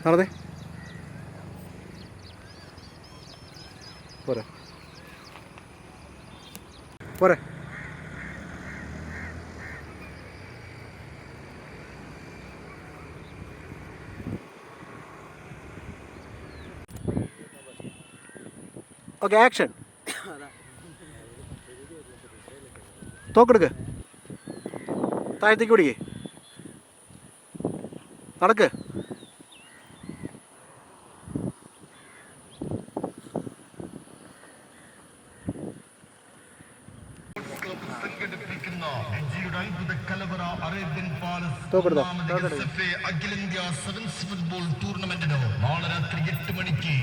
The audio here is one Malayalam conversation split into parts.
നടന്നേ പോരെ പോരെ. Okay action. തോക്കെടുക്ക്, താഴത്തേക്ക് പിടിക്കേ, നടക്ക്. അഖിലേന്ത്യാ സെവൻസ് ഫുട്ബോൾ ടൂർണമെന്റിന് നാളെ രാത്രി 8 മണിക്ക്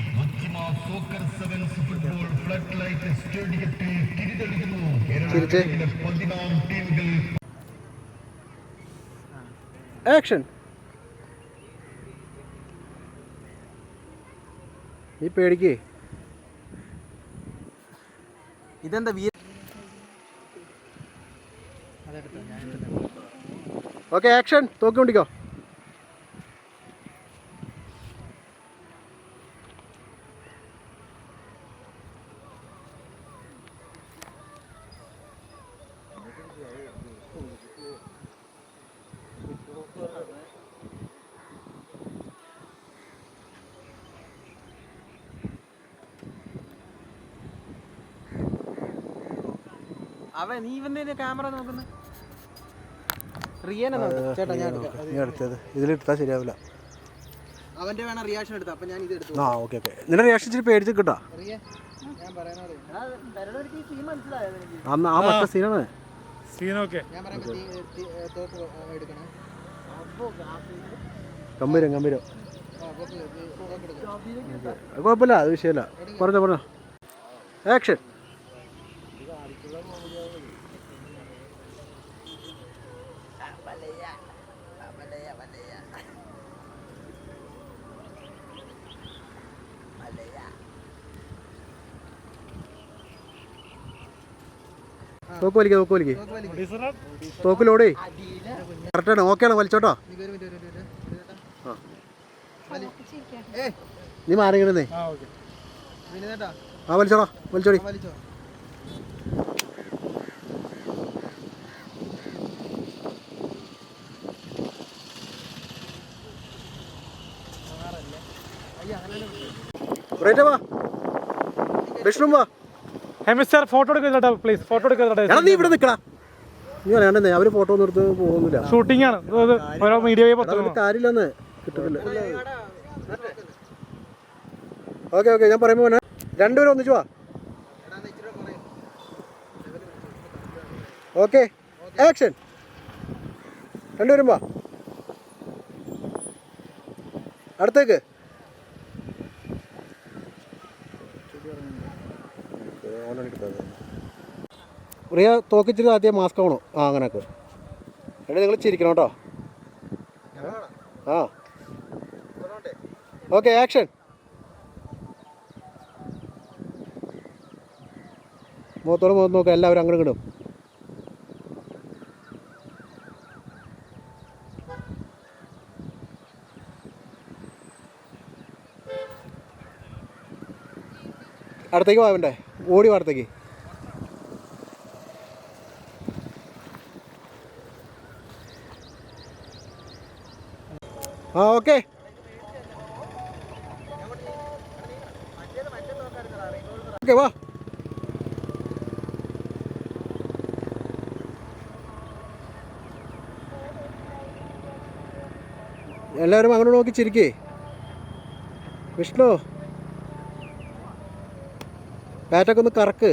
soccer sevens football flood light സ്റ്റേഡിയത്തിൽ തിരിതെളിക്കുന്നു. കേരളത്തിലെ 16 ടീമുകൾ. ആക്ഷൻ. നീ പേടിക്കേ. ഇതെന്താ ഓക്കെ ആക്ഷൻ. തോക്കി കൊണ്ടിക്കോ. അവൻ നീ ഇവന്റെ ക്യാമറ നോക്കുന്ന റിയനെ ചേട്ടാ ഞാൻ എടുത്തത് ഇതിലിട്ടാ ശരിയാവില്ല. അവന്റെ വേണം റിയാക്ഷൻ എടുത്ത. അപ്പൊ ഞാൻ ഇത് എടുത്തു. ആ ഓക്കെ ഓക്കെ. നിന്റെ റിയാക്ഷൻ ഇച്ചിരി പേടിച്ച് കിട്ടാ. ആ മറ്റേ സീനാണ്. ഗംഭീരം ഗംഭീരം. കുഴപ്പമില്ല, അത് വിഷയമല്ല. പറഞ്ഞോ. ആക്ഷൻ. തോക്ക് വലിക്കേ. തോക്കിലോടേ കറക്റ്റാണ്. ഓക്കെയാണ്, വലിച്ചോട്ടോ. നീ മാറിക്കണേ. ആ വലിച്ചോടി. വാ വിഷ്ണു വാ. ഫോട്ടോ എടുക്കട്ടെ പ്ലീസ്. ഫോട്ടോ എടുക്കട്ടെ. നീ ഇവിടെ നിൽക്കടാ. നീ അറിയാണ്ടേ അവര് ഫോട്ടോ ഒന്നും എടുത്ത് പോകുന്നില്ല. ഷൂട്ടിംഗ് ആണ്. മീഡിയ കാര്യമില്ലെന്ന് കിട്ടുന്നില്ല. ഓക്കെ ഞാൻ പറയുമ്പോ രണ്ടുപേരും ഒന്നിച്ചു വാ. Okay action. രണ്ടുപേരും വാ. അടുത്തേക്ക്. റിയ തോക്കിച്ചിട്ട് ആദ്യം മാസ്ക് ആവണോ? ആ അങ്ങനെയൊക്കെ. എടാ നിങ്ങൾ ചിരിക്കണം കേട്ടോ. ആ ഓക്കെ ആക്ഷൻ. മുഖത്തോട് നോക്കാം. എല്ലാവരും അങ്ങോട്ട് കിടും. അടുത്തേക്ക് പോവണ്ടേ? ഓടി വാടത്തേക്ക്. ആ ഓക്കെ. വാ. എല്ലാവരും അങ്ങോട്ട് നോക്കി ചിരിക്കേ. വിഷ്ണു ബാറ്റൊക്കെ ഒന്ന് കറക്ക്.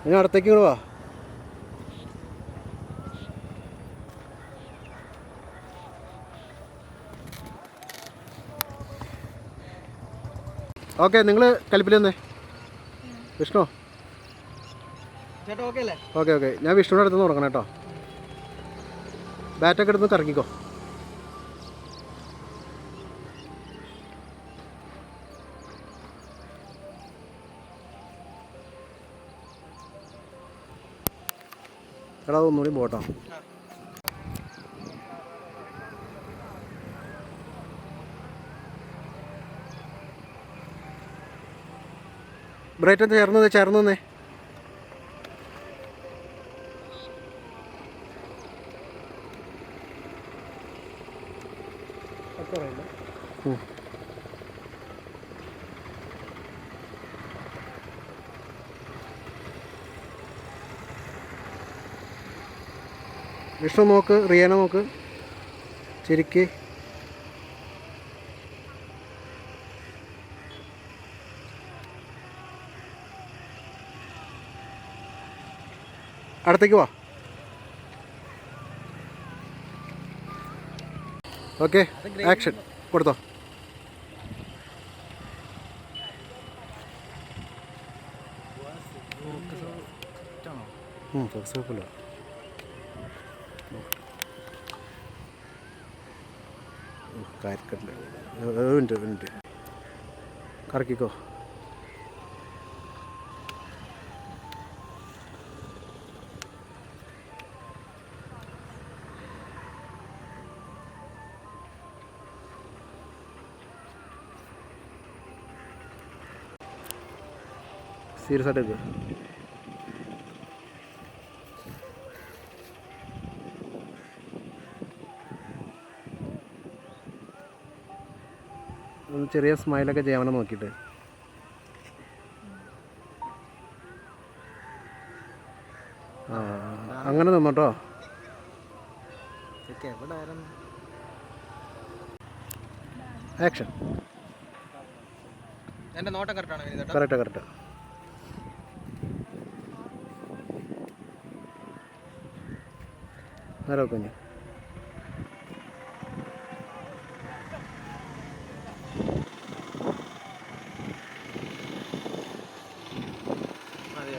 ഇനി അടുത്തേക്ക് ഇങ്ങോട്ട് വാ. ഓക്കെ നിങ്ങൾ കലിപ്പിൽ വന്നേ. വിഷ്ണു ഓക്കെ ഞാൻ വിഷ്ണുവിൻ്റെ അടുത്ത് തുടങ്ങണം കേട്ടോ. ബാറ്റൊക്കെ എടുത്ത് കറങ്ങിക്കോ. എടാ ഒന്നുകൂടി പോട്ടോ. ബ്രൈറ്റ് ചേർന്ന് ചേർന്ന് നിന്നേ. വിഷ്ണു നോക്ക്, റിയാന നോക്ക്, ചിരിക്ക്. അടുത്തേക്ക് വാ. ഓക്കെ, ആക്ഷൻ കൊടുത്തോ. കുഴപ്പമില്ല. കാര്യക്കട്ടില്ല, മിനിറ്റ് കറക്കിക്കോ. സീരിയസ് ആയിട്ട് എടുക്കുക. ഒന്ന് ചെറിയ സ്മൈലൊക്കെ ചെയ്യാൻ നോക്കിയിട്ട്. ആ അങ്ങനെ നിന്നോട്ടോ. ആക്ഷൻ. എൻ്റെ നോട്ടം കറക്റ്റാണ്. കറക്റ്റാ. നേരെ വെക്കഞ്ഞു.